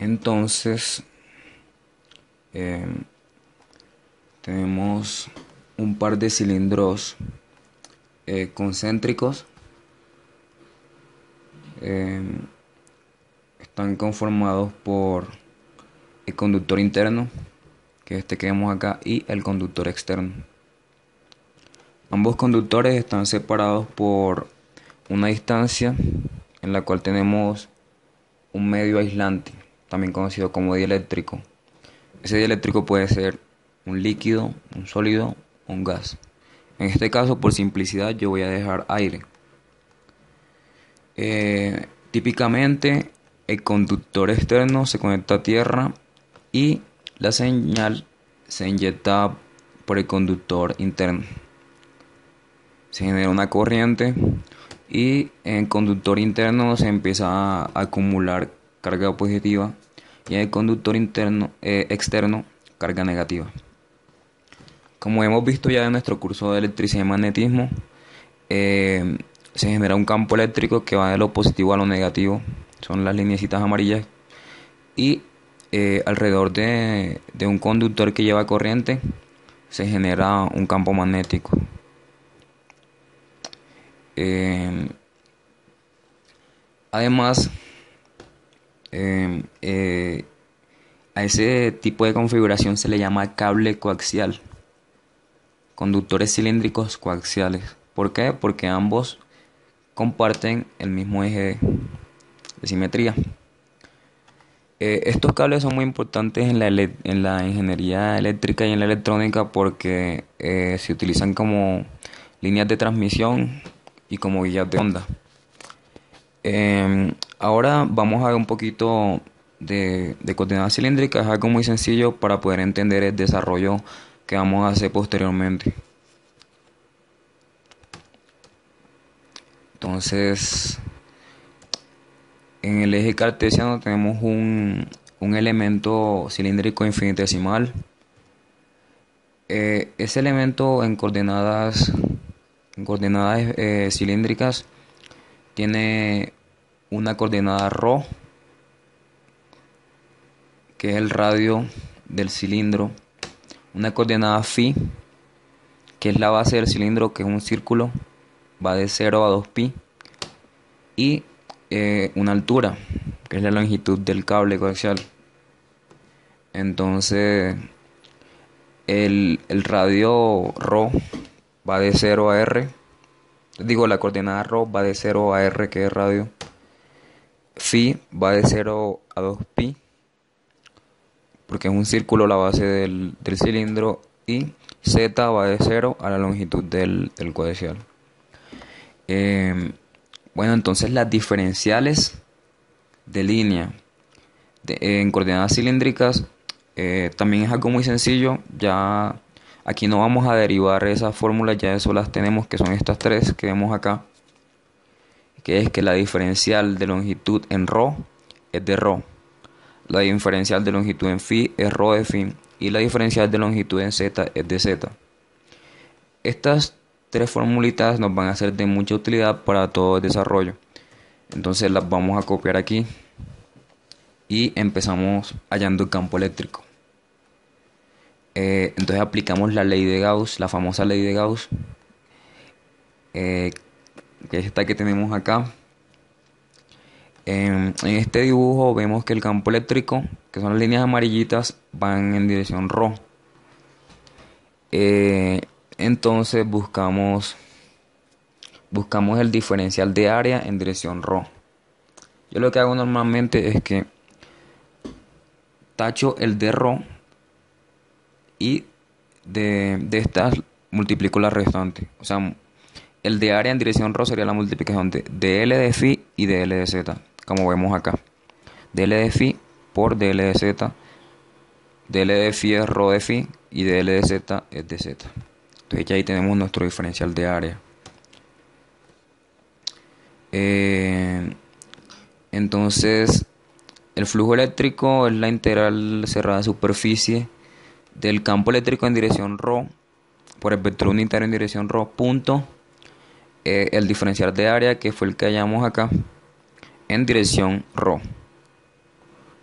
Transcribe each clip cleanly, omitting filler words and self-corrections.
Entonces, eh, tenemos un par de cilindros concéntricos. eh, Están conformados por el conductor interno, que es este que vemos acá, y el conductor externo. Ambos conductores están separados por una distancia en la cual tenemos un medio aislante, también conocido como dieléctrico. Ese dieléctrico puede ser un líquido, un sólido o un gas. En este caso, por simplicidad, yo voy a dejar aire. Típicamente, el conductor externo se conecta a tierra y la señal se inyecta por el conductor interno. Se genera una corriente y en el conductor interno se empieza a acumular carga positiva y en el conductor externo carga negativa. Como hemos visto ya en nuestro curso de electricidad y magnetismo, se genera un campo eléctrico que va de lo positivo a lo negativo, son las lineecitas amarillas, y alrededor de un conductor que lleva corriente se genera un campo magnético. Eh, Además, eh, eh, a ese tipo de configuración se le llama cable coaxial, conductores cilíndricos coaxiales. ¿Por qué? Porque ambos comparten el mismo eje de simetría. Estos cables son muy importantes en la ingeniería eléctrica y en la electrónica porque se utilizan como líneas de transmisión y como guías de onda. Ahora vamos a ver un poquito de coordenadas cilíndricas, es algo muy sencillo para poder entender el desarrollo que vamos a hacer posteriormente. Entonces, en el eje cartesiano tenemos un elemento cilíndrico infinitesimal. Ese elemento en coordenadas cilíndricas tiene una coordenada ρ, que es el radio del cilindro, una coordenada φ, que es la base del cilindro, que es un círculo, va de 0 a 2π, y una altura, que es la longitud del cable coaxial. Entonces, el radio ρ va de 0 a r, la coordenada ρ va de 0 a r, que es radio. Phi va de 0 a 2π, porque es un círculo la base del cilindro, y z va de 0 a la longitud del coaxial. Bueno, entonces las diferenciales de línea en coordenadas cilíndricas también es algo muy sencillo. Ya aquí no vamos a derivar esas fórmulas, ya eso las tenemos, que son estas tres que vemos acá, que es que la diferencial de longitud en ρ es de ρ, la diferencial de longitud en phi es ρ de phi, y la diferencial de longitud en z es de z. Estas tres formulitas nos van a ser de mucha utilidad para todo el desarrollo. Entonces las vamos a copiar aquí y empezamos hallando el campo eléctrico. Entonces aplicamos la ley de Gauss, la famosa ley de Gauss, que es esta que tenemos acá. En este dibujo vemos que el campo eléctrico, que son las líneas amarillitas, van en dirección ρ. Entonces buscamos el diferencial de área en dirección ρ. Yo lo que hago normalmente es que tacho el de ρ y de estas multiplico la restante. O sea, el de área en dirección ρ sería la multiplicación de L de phi y de L de z, como vemos acá. dl de phi por dl de z. dl de phi es ρ de phi y dl de z es de z. Entonces ya ahí tenemos nuestro diferencial de área. Entonces, el flujo eléctrico es la integral cerrada de superficie del campo eléctrico en dirección ρ por el vector unitario en dirección ρ punto el diferencial de área, que fue el que hallamos acá, en dirección ρ.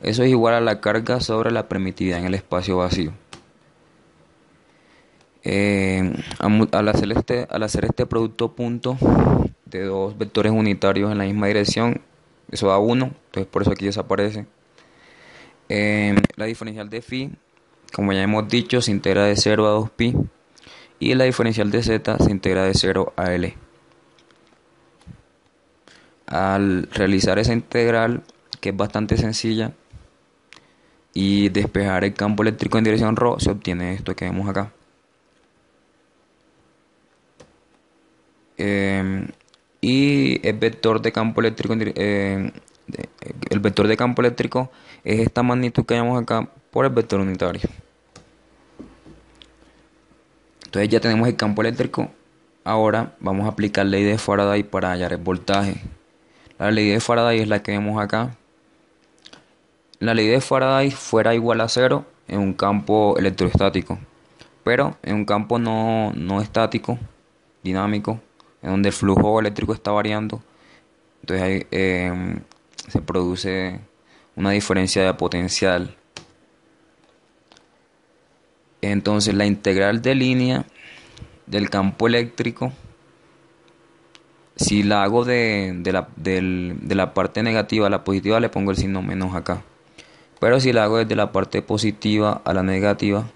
Eso es igual a la carga sobre la permitividad en el espacio vacío. Al hacer este producto punto de dos vectores unitarios en la misma dirección, eso da 1, entonces por eso aquí desaparece. La diferencial de phi, como ya hemos dicho, se integra de 0 a 2pi, y la diferencial de z se integra de 0 a l. Al realizar esa integral, que es bastante sencilla, y despejar el campo eléctrico en dirección ρ, se obtiene esto que vemos acá. Y el vector de campo eléctrico el vector de campo eléctrico es esta magnitud que vemos acá por el vector unitario. Entonces ya tenemos el campo eléctrico. Ahora vamos a aplicar ley de Faraday para hallar el voltaje. La ley de Faraday es la que vemos acá. La ley de Faraday fuera igual a 0 en un campo electrostático, pero en un campo no estático, dinámico, en donde el flujo eléctrico está variando, entonces ahí, se produce una diferencia de potencial. Entonces la integral de línea del campo eléctrico, si la hago de la parte negativa a la positiva, le pongo el signo menos acá. Pero si la hago desde la parte positiva a la negativa,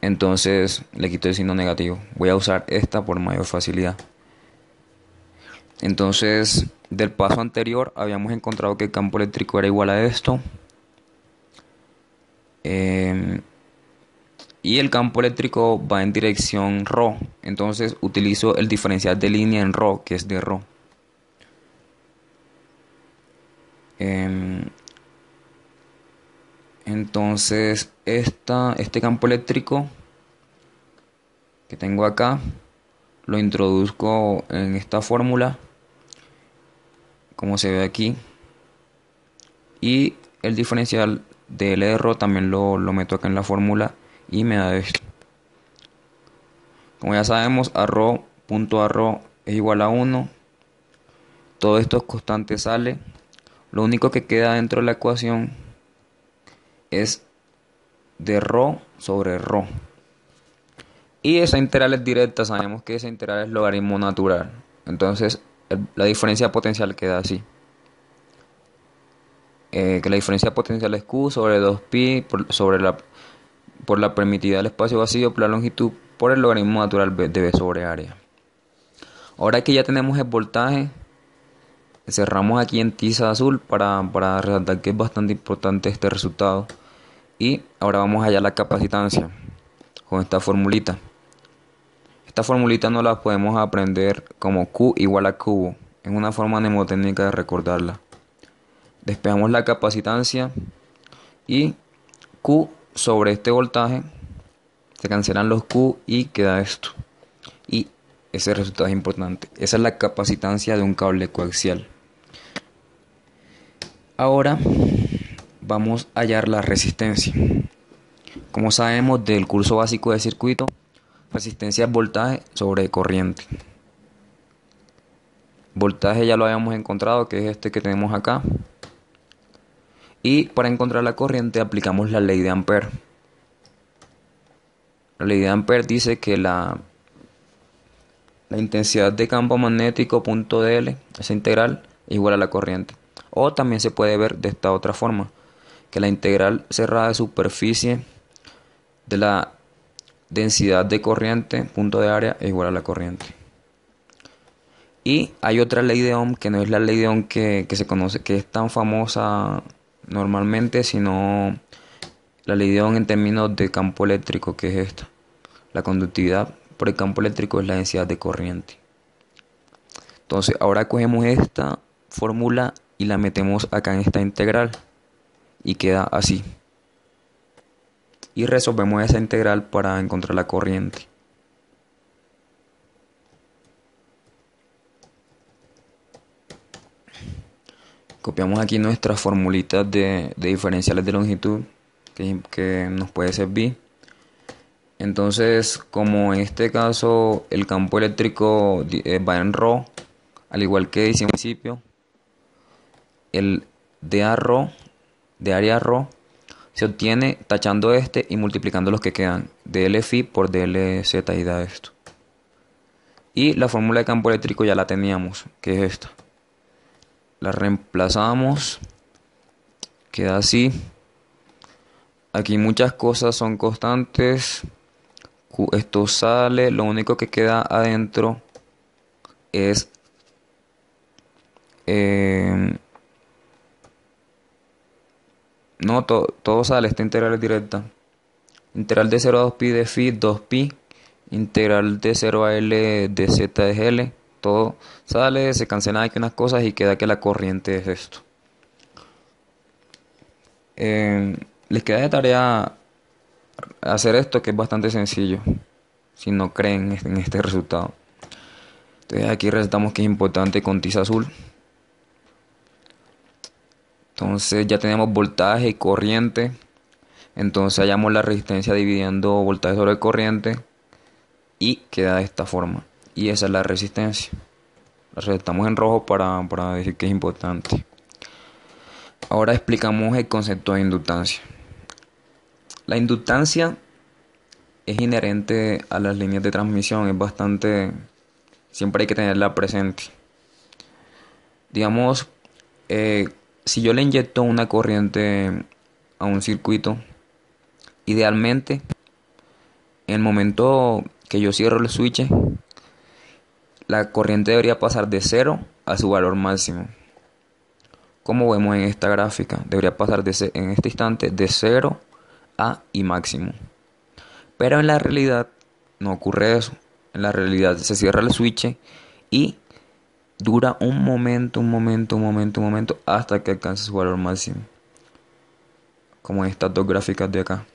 entonces le quito el signo negativo. Voy a usar esta por mayor facilidad. Entonces, del paso anterior habíamos encontrado que el campo eléctrico era igual a esto. Y el campo eléctrico va en dirección ρ. Entonces utilizo el diferencial de línea en ρ, que es de ρ. Entonces este campo eléctrico que tengo acá lo introduzco en esta fórmula, como se ve aquí, y el diferencial de L de ρ también lo meto acá en la fórmula y me da esto. Como ya sabemos, punto a ρ es igual a 1. Todo esto es constante, sale. Lo único que queda dentro de la ecuación es de ρ sobre ρ. Y esa integral es directa, sabemos que esa integral es logaritmo natural. Entonces la diferencia potencial queda así. Que la diferencia potencial es Q sobre 2pi por la permitividad del espacio vacío por la longitud por el logaritmo natural de B sobre área. Ahora que ya tenemos el voltaje, cerramos aquí en tiza azul para resaltar que es bastante importante este resultado. Y ahora vamos a hallar la capacitancia con esta formulita. Esta formulita no la podemos aprender como Q igual a cubo. Es una forma mnemotécnica de recordarla. Despejamos la capacitancia y Q sobre este voltaje, se cancelan los Q y queda esto. Y ese resultado es importante. Esa es la capacitancia de un cable coaxial. Ahora vamos a hallar la resistencia. Como sabemos del curso básico de circuito, resistencia es voltaje sobre corriente. Voltaje ya lo habíamos encontrado, que es este que tenemos acá. Y para encontrar la corriente aplicamos la ley de Ampère. La ley de Ampère dice que la intensidad de campo magnético punto dl, esa integral, es igual a la corriente. O también se puede ver de esta otra forma, que la integral cerrada de superficie de la densidad de corriente punto de área es igual a la corriente. Y hay otra ley de Ohm que no es la ley de Ohm que se conoce, que es tan famosa normalmente, sino la ley de Ohm en términos de campo eléctrico, que es esta. La conductividad por el campo eléctrico es la densidad de corriente. Entonces ahora cogemos esta fórmula y la metemos acá en esta integral y queda así. Y resolvemos esa integral para encontrar la corriente. Copiamos aquí nuestras formulitas de diferenciales de longitud que nos puede servir. Entonces, como en este caso el campo eléctrico va en ρ, al igual que decía al principio, el de área ρ se obtiene tachando este y multiplicando los que quedan. dl phi por dl z y da esto. Y la fórmula de campo eléctrico ya la teníamos, que es esta. La reemplazamos. Queda así. Aquí muchas cosas son constantes. Esto sale. Lo único que queda adentro es no, todo sale. Esta integral es directa. Integral de 0 a 2pi de phi, 2pi. Integral de 0 a L de Z es L. Todo sale, se cancelan aquí unas cosas y queda que la corriente es esto. Les queda de tarea hacer esto, que es bastante sencillo, si no creen en este resultado. Entonces aquí resaltamos que es importante con tiza azul. Entonces ya tenemos voltaje y corriente. Entonces hallamos la resistencia dividiendo voltaje sobre corriente y queda de esta forma. Y esa es la resistencia. La resaltamos en rojo para decir que es importante. Ahora explicamos el concepto de inductancia. La inductancia es inherente a las líneas de transmisión, es bastante... siempre hay que tenerla presente. Digamos, si yo le inyecto una corriente a un circuito, idealmente, en el momento que yo cierro el switch, la corriente debería pasar de 0 a su valor máximo. Como vemos en esta gráfica, debería pasar en este instante de 0 a y máximo. Pero en la realidad no ocurre eso. En la realidad se cierra el switch y dura un momento hasta que alcance su valor máximo. Como en estas dos gráficas de acá.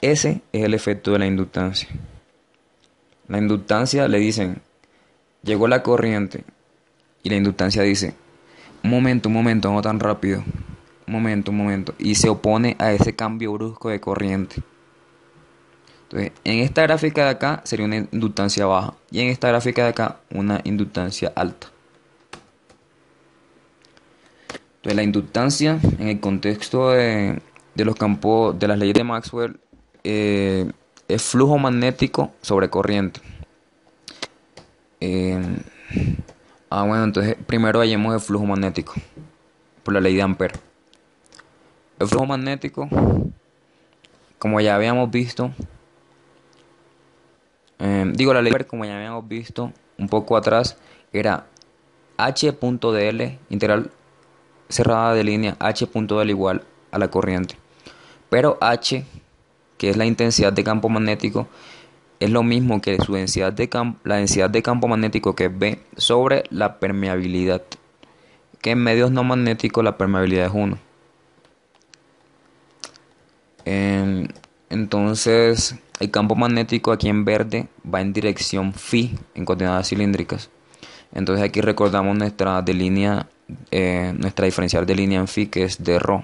Ese es el efecto de la inductancia. La inductancia le dicen, llegó la corriente. Y la inductancia dice, un momento, no tan rápido. Un momento. Y se opone a ese cambio brusco de corriente. Entonces, en esta gráfica de acá sería una inductancia baja. Y en esta gráfica de acá, una inductancia alta. Entonces, la inductancia, en el contexto de los campos, de las leyes de Maxwell, es flujo magnético sobre corriente. Bueno, entonces primero hallemos el flujo magnético por la ley de Ampère. El flujo magnético, como ya habíamos visto, la ley de Ampère, como ya habíamos visto un poco atrás, era h.dl, integral cerrada de línea, h.dl igual a la corriente. Pero h, que es la intensidad de campo magnético, es lo mismo que su densidad de la densidad de campo magnético, que es B, sobre la permeabilidad, que en medios no magnéticos la permeabilidad es 1. Entonces el campo magnético aquí en verde va en dirección phi en coordenadas cilíndricas. Entonces aquí recordamos nuestra diferencial de línea en phi, que es de ρ.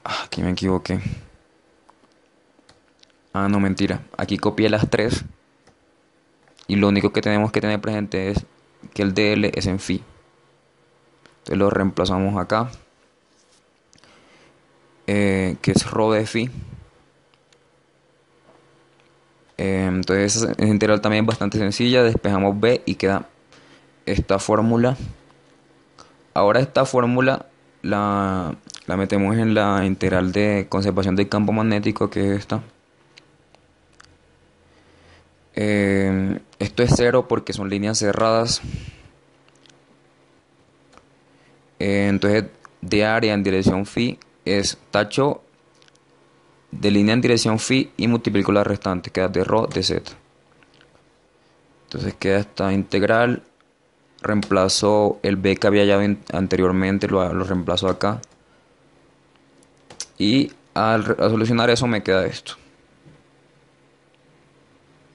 Aquí me equivoqué. No, mentira. Aquí copié las 3. Y lo único que tenemos que tener presente es que el dl es en phi. Entonces lo reemplazamos acá. Que es ρ de phi. Entonces esa integral también es bastante sencilla. Despejamos b y queda esta fórmula. Ahora esta fórmula la metemos en la integral de conservación del campo magnético, que es esta. Esto es 0 porque son líneas cerradas. Entonces de área en dirección phi es tacho de línea en dirección phi y multiplico la restante, queda de ρ de z. Entonces queda esta integral. Reemplazo el b que había hallado anteriormente, lo reemplazo acá. Y al solucionar eso me queda esto.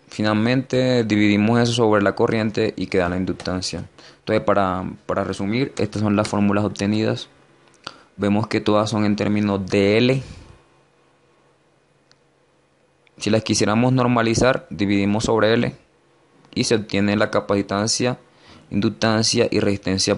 Finalmente dividimos eso sobre la corriente y queda la inductancia. Entonces para resumir, estas son las fórmulas obtenidas. Vemos que todas son en términos de L. Si las quisiéramos normalizar, dividimos sobre L y se obtiene la capacitancia, inductancia y resistencia